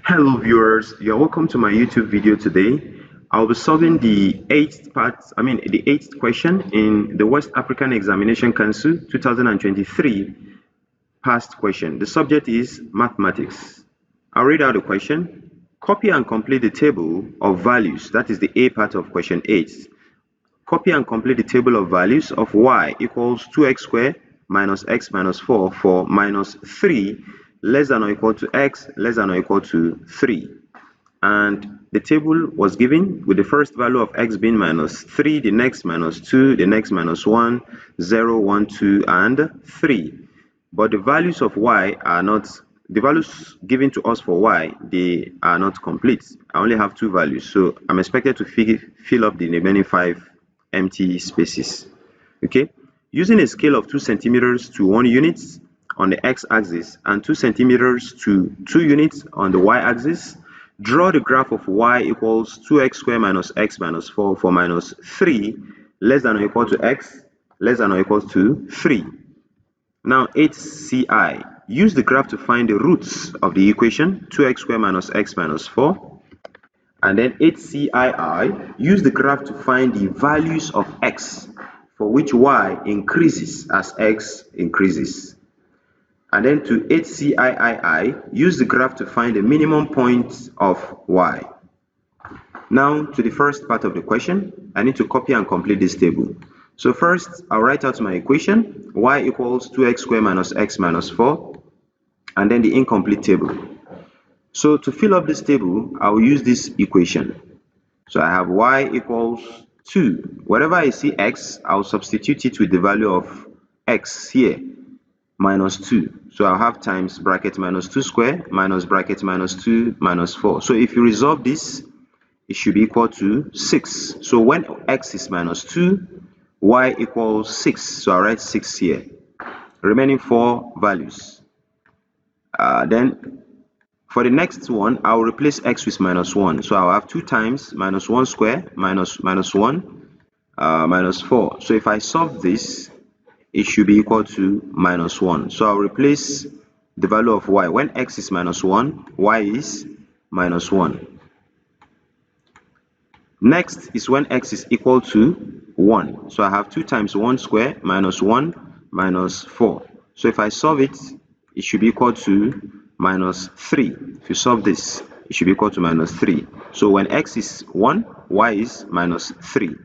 Hello viewers, you're welcome to my YouTube video today. I'll be solving the eighth question in the West African Examination Council 2023 past question. The subject is mathematics. I'll read out the question. Copy and complete the table of values. That is the A part of question 8. Copy and complete the table of values of y equals 2x squared minus x minus 4 for minus 3 less than or equal to x less than or equal to 3. And the table was given with the first value of x being minus 3, the next minus 2, the next minus 1, 0, 1, 2, and 3. But the values of y are not, the values given to us for y, they are not complete. I only have 2 values, so I'm expected to fill up the remaining 5 empty spaces. Okay, using a scale of 2 centimeters to 1 unit on the x-axis and 2 centimeters to 2 units on the y-axis, draw the graph of y equals 2x squared minus x minus 4 for minus 3 less than or equal to x less than or equal to 3. Now 8ci, use the graph to find the roots of the equation 2x squared minus x minus 4. And then 8cii, use the graph to find the values of x for which y increases as x increases. And then to 8cii, use the graph to find the minimum point of y. Now to the first part of the question, I need to copy and complete this table. So first, I'll write out my equation, y equals 2x squared minus x minus 4, and then the incomplete table. So to fill up this table, I will use this equation. So I have y equals 2. Wherever I see x, I'll substitute it with the value of x here, minus 2. So I'll have times bracket minus 2 squared minus bracket minus 2 minus 4. So if you resolve this, it should be equal to 6. So when x is minus 2, y equals 6. So I'll write 6 here. Remaining 4 values. Then for the next one, I will replace x with minus 1. So I'll have 2 times minus 1 squared minus 1 minus 4. So if I solve this, it should be equal to minus 1. So I'll replace the value of y. When x is minus 1, y is minus 1. Next is when x is equal to 1. So I have 2 times 1 squared minus 1 minus 4. So if I solve it, it should be equal to minus 3. If you solve this, it should be equal to minus 3. So when x is 1, y is minus 3.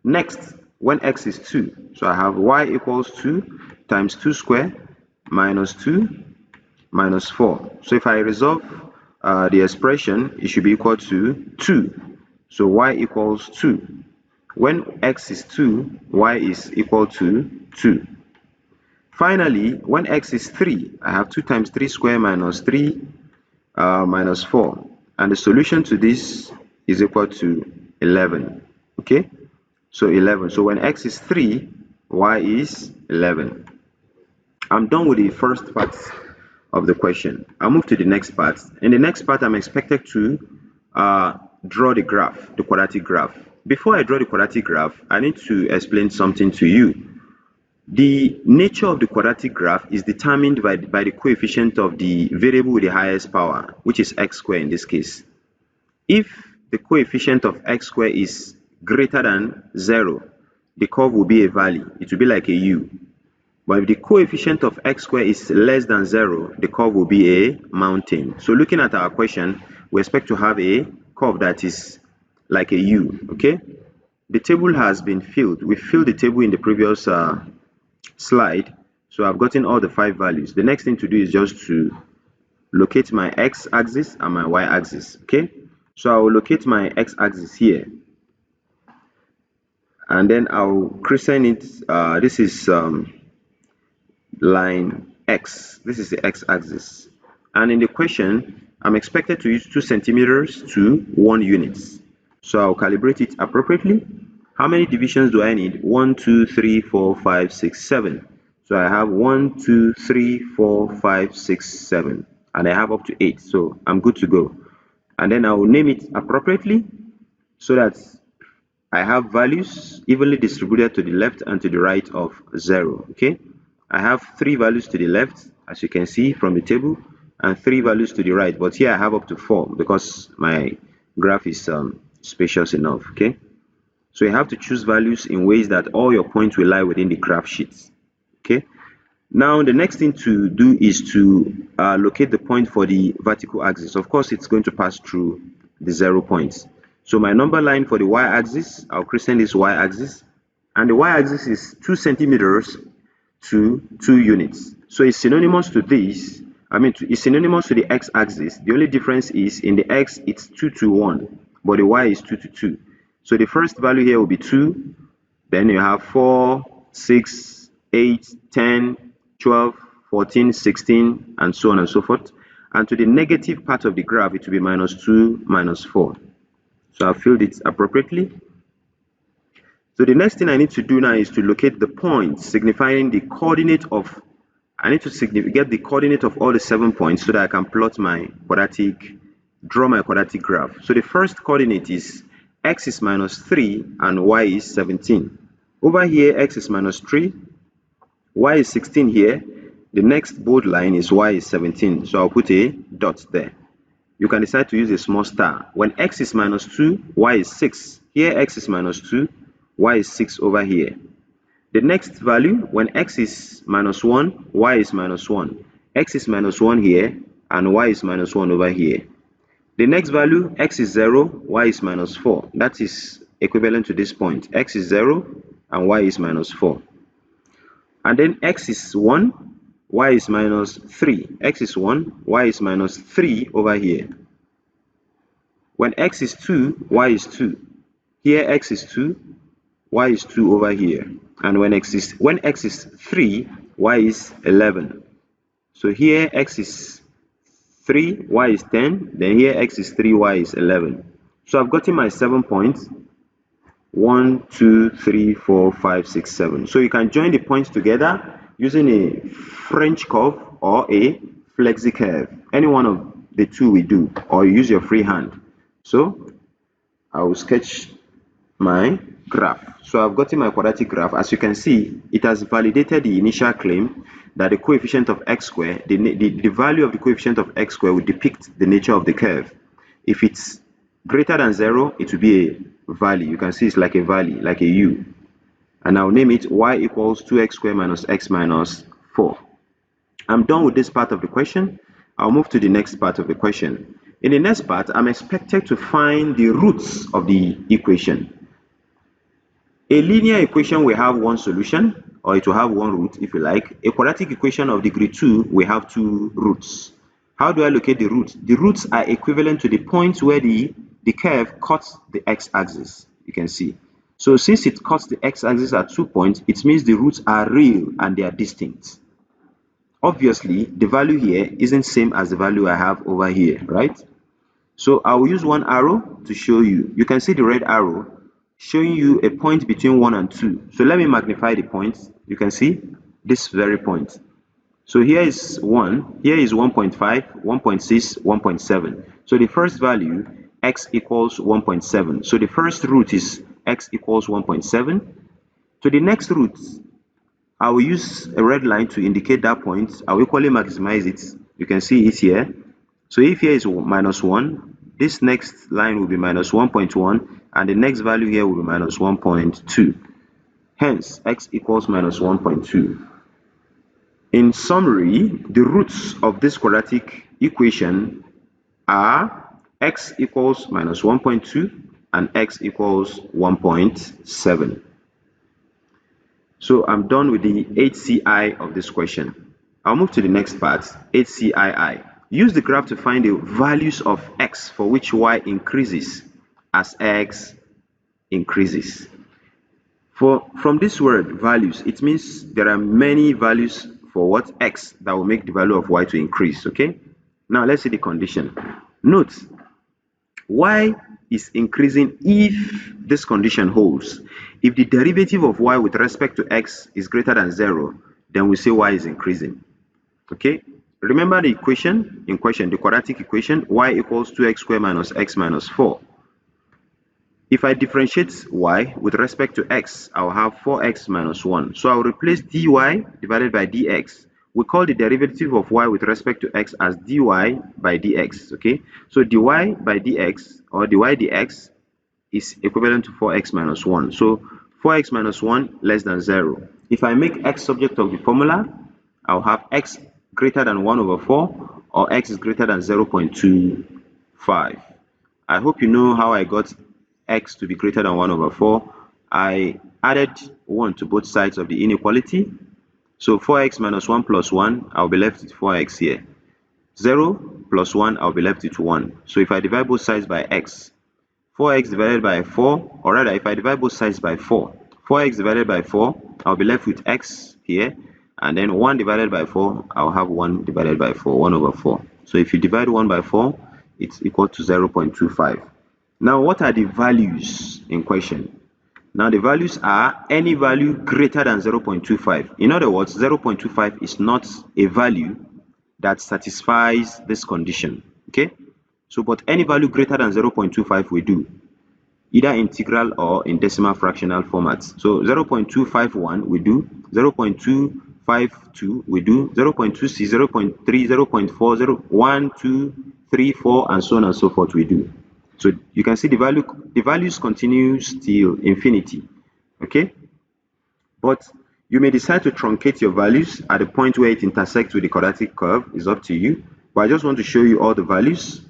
Next, when x is 2, so I have y equals 2 times 2 squared minus 2 minus 4. So if I resolve the expression, it should be equal to 2. So y equals 2. When x is 2, y is equal to 2. Finally, when x is 3, I have 2 times 3 squared minus 3 minus 4. And the solution to this is equal to 11. Okay? So 11. So when x is 3, y is 11. I'm done with the first part of the question. I'll move to the next part. In the next part, I'm expected to draw the graph, the quadratic graph. Before I draw the quadratic graph, I need to explain something to you. The nature of the quadratic graph is determined by the coefficient of the variable with the highest power, which is x squared in this case. If the coefficient of x squared is greater than 0, the curve will be a valley. It will be like a U. But if the coefficient of x squared is less than 0, the curve will be a mountain. So looking at our question, we expect to have a curve that is like a U. Okay? The table has been filled. We filled the table in the previous slide, so I've gotten all the 5 values. The next thing to do is just to locate my x-axis and my y-axis. Okay, so I will locate my x-axis here, and then I'll christen it. This is line x. This is the x-axis, and in the question, I'm expected to use 2 centimeters to 1 unit. So I'll calibrate it appropriately. How many divisions do I need? 1, 2, 3, 4, 5, 6, 7. So I have 1, 2, 3, 4, 5, 6, 7. And I have up to 8. So I'm good to go. And then I will name it appropriately so that I have values evenly distributed to the left and to the right of 0. Okay. I have 3 values to the left, as you can see from the table, and 3 values to the right, but here I have up to 4 because my graph is spacious enough. Okay, so you have to choose values in ways that all your points will lie within the graph sheet. Okay, now the next thing to do is to locate the point for the vertical axis. Of course, it's going to pass through the 0 points. So my number line for the y-axis, I'll christen this y-axis, and the y-axis is 2 centimeters to 2 units. So it's synonymous to this. It's synonymous to the x-axis. The only difference is in the x, it's 2 to 1, but the y is 2 to 2. So the first value here will be 2, then you have 4, 6, 8, 10, 12, 14, 16, and so on and so forth. And to the negative part of the graph, it will be -2, -4. So I've filled it appropriately. So the next thing I need to do now is to locate the points signifying the coordinate of, I need to get the coordinate of all the 7 points so that I can plot my quadratic, draw my quadratic graph. So the first coordinate is x is -3 and y is 17. Over here, x is -3, y is 16 here. The next bold line is y is 17. So I'll put a dot there. You can decide to use a small star. When x is -2, y is 6. Here, x is -2, y is 6 over here. The next value, when x is -1, y is -1. X is -1 here, and y is -1 over here. The next value, x is 0, y is -4. That is equivalent to this point. X is 0, and y is -4. And then x is 1, y is -3. X is 1, y is -3 over here. When x is 2, y is 2. Here, x is 2, y is 2 over here. And when x is 3, y is 11. So here x is 3, y is 10. Then here x is 3, y is 11. So I've gotten my 7 points. 1, 2, 3, 4, 5, 6, 7. So you can join the points together using a French curve or a flexi curve. Any one of the two will do, or you use your free hand. So I will sketch my graph. So I've gotten my quadratic graph. As you can see, it has validated the initial claim that the coefficient of x squared, the value of the coefficient of x squared will depict the nature of the curve. If it's greater than 0, it will be a valley. You can see it's like a valley, like a U. And I'll name it y equals 2x squared minus x minus 4. I'm done with this part of the question. I'll move to the next part of the question. In the next part, I'm expected to find the roots of the equation. A linear equation will have one solution, or it will have one root if you like. A quadratic equation of degree 2 will have 2 roots. How do I locate the roots? The roots are equivalent to the points where the curve cuts the x-axis. You can see. So since it cuts the x-axis at 2 points, it means the roots are real and they are distinct. Obviously, the value here isn't same as the value I have over here, right? So I will use one arrow to show you. You can see the red arrow showing you a point between 1 and 2. So let me magnify the points. You can see this very point. So here is 1, here is 1.5, 1.6, 1.7. So the first value, x equals 1.7. So the first root is x equals 1.7. To the next root, I will use a red line to indicate that point. I will equally maximize it. You can see it here. So if here is -1, this next line will be -1.1, and the next value here will be -1.2. Hence, x equals -1.2. In summary, the roots of this quadratic equation are x equals -1.2 and x equals 1.7. So I'm done with the HCI of this question. I'll move to the next part, HCII. Use the graph to find the values of x for which y increases as x increases. From this word values, it means there are many values for what x that will make the value of y to increase. Okay, now let's see the condition. Note, y is increasing if this condition holds. If the derivative of y with respect to x is greater than 0, then we say y is increasing. Okay, remember the equation in question, the quadratic equation, y equals 2x squared minus x minus 4. If I differentiate y with respect to x, I'll have 4x minus 1. So I'll replace dy divided by dx we call the derivative of y with respect to x as dy by dx. Okay, so dy by dx or dy dx is equivalent to 4x minus 1. So 4x minus 1 less than 0. If I make x subject of the formula, I'll have x greater than 1 over 4 or x is greater than 0.25. I hope you know how I got x to be greater than 1 over 4. I added 1 to both sides of the inequality. So 4x minus 1 plus 1, I'll be left with 4x here. 0 plus 1, I'll be left with 1. So if I divide both sides by x, 4x divided by 4, or rather if I divide both sides by 4, 4x divided by 4, I'll be left with x here, and then 1 divided by 4, I'll have 1 divided by 4, 1 over 4. So if you divide 1 by 4, it's equal to 0.25. Now what are the values in question? Now the values are any value greater than 0.25. In other words, 0.25 is not a value that satisfies this condition. Okay, so but any value greater than 0.25 we do, either integral or in decimal fractional formats. So 0.251 we do, 0.252 we do, 0.26, 0.3, 0.4, 0, 1, 2, 3, 4, and so on and so forth we do. So you can see the values continue till infinity. Okay, but you may decide to truncate your values at the point where it intersects with the quadratic curve. Is up to you, but I just want to show you all the values.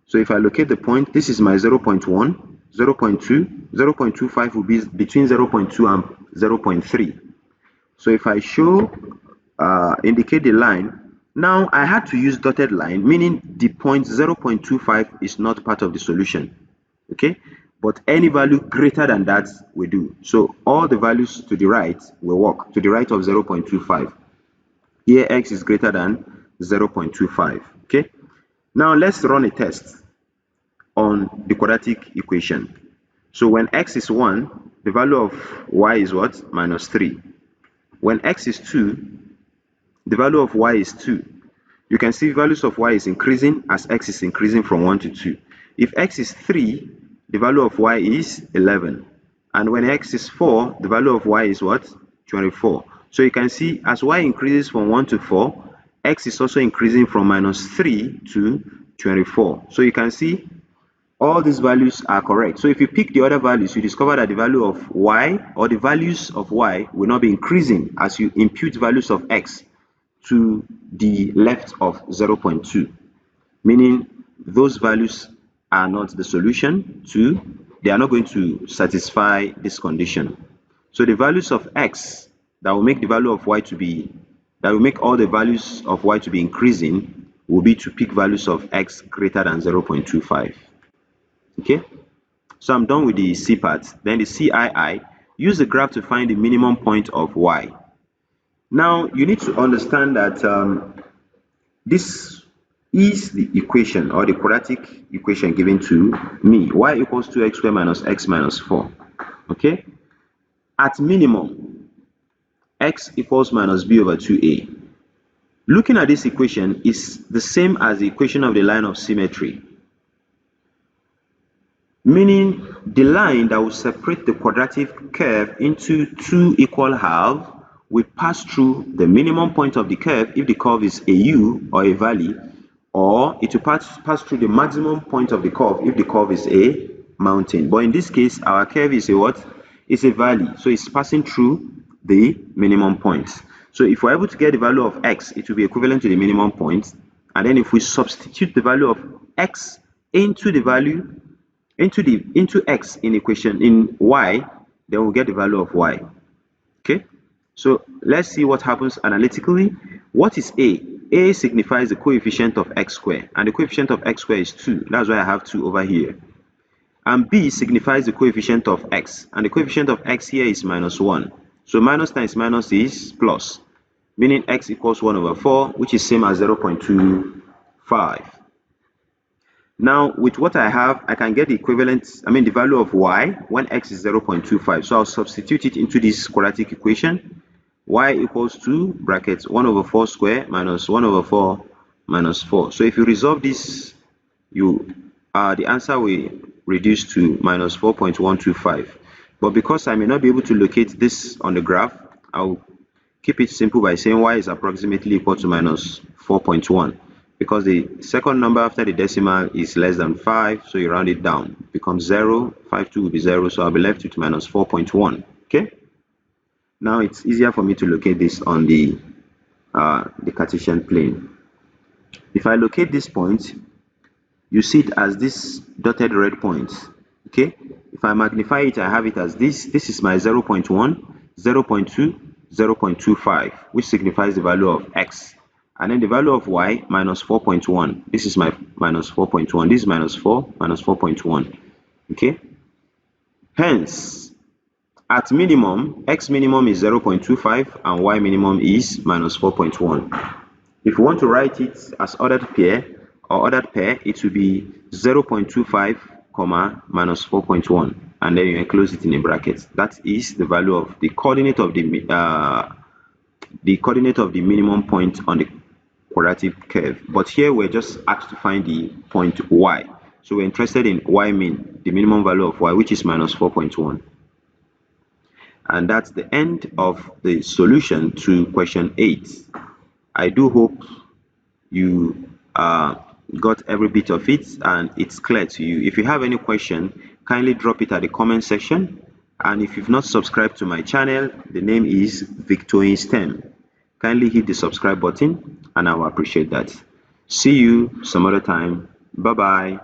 So if I locate the point, this is my 0.1, 0.2, 0.25 will be between 0.2 and 0.3. So if I show, indicate the line, now I had to use dotted line, meaning the point 0.25 is not part of the solution. Okay, but any value greater than that we do. So all the values to the right will work, to the right of 0.25. Here x is greater than 0.25. Okay, now let's run a test on the quadratic equation. So when x is 1, the value of y is what? Minus 3. When x is 2, the value of y is 2. You can see values of y is increasing as x is increasing from 1 to 2. If x is 3, the value of y is 11. And when x is 4, the value of y is what? 24. So you can see as y increases from 1 to 4, x is also increasing from minus 3 to 24. So you can see all these values are correct. So if you pick the other values, you discover that the value of y or the values of y will not be increasing as you impute values of x to the left of 0.2, meaning those values are not the solution to, they are not going to satisfy this condition. So the values of x that will make the value of y to be, that will make all the values of y to be increasing will be to pick values of x greater than 0.25. Okay, so I'm done with the C part. Then the CII, use the graph to find the minimum point of y. Now you need to understand that this is the equation or the quadratic equation given to me, y equals 2x squared minus x minus 4. Okay, at minimum x equals minus b over 2a. Looking at this equation is the same as the equation of the line of symmetry, meaning the line that will separate the quadratic curve into two equal halves will pass through the minimum point of the curve if the curve is a u or a valley, or it will pass through the maximum point of the curve if the curve is a mountain. But in this case, our curve is a what? It's a valley, so it's passing through the minimum point. So if we're able to get the value of x, it will be equivalent to the minimum point, and then if we substitute the value of x into the value into x in equation in y, then we'll get the value of y. Okay, so let's see what happens analytically. What is a? A signifies the coefficient of x squared, and the coefficient of x squared is 2. That's why I have 2 over here. And b signifies the coefficient of x, and the coefficient of x here is minus 1. So minus times minus is plus, meaning x equals 1 over 4, which is same as 0.25. Now with what I have, I can get the equivalent, the value of y when x is 0.25. So I'll substitute it into this quadratic equation. Y equals to brackets 1 over 4 square minus 1 over 4 minus 4. So if you resolve this, the answer will reduce to minus 4.125. But because I may not be able to locate this on the graph, I'll keep it simple by saying y is approximately equal to minus 4.1, because the second number after the decimal is less than 5, so you round it down. It becomes 0, 5 2 will be 0, so I'll be left with minus 4.1. Okay? Now it's easier for me to locate this on the Cartesian plane. If I locate this point, you see it as this dotted red point. Okay, if I magnify it, I have it as this. This is my 0.1, 0.2, 0.25, which signifies the value of x, and then the value of y, minus 4.1. This is my minus 4.1. This is minus 4, minus 4.1. Okay, hence at minimum, x minimum is 0.25 and y minimum is minus 4.1. If you want to write it as ordered pair or ordered pair, it will be 0.25 comma minus 4.1, and then you enclose it in a bracket. That is the value of the coordinate of the minimum point on the quadratic curve. But here we're just asked to find the point y, so we're interested in y min, the minimum value of y, which is minus 4.1. And that's the end of the solution to question 8. I do hope you got every bit of it and it's clear to you. If you have any question, kindly drop it at the comment section. And if you've not subscribed to my channel, the name is Victor in STEM. Kindly hit the subscribe button and I will appreciate that. See you some other time. Bye bye.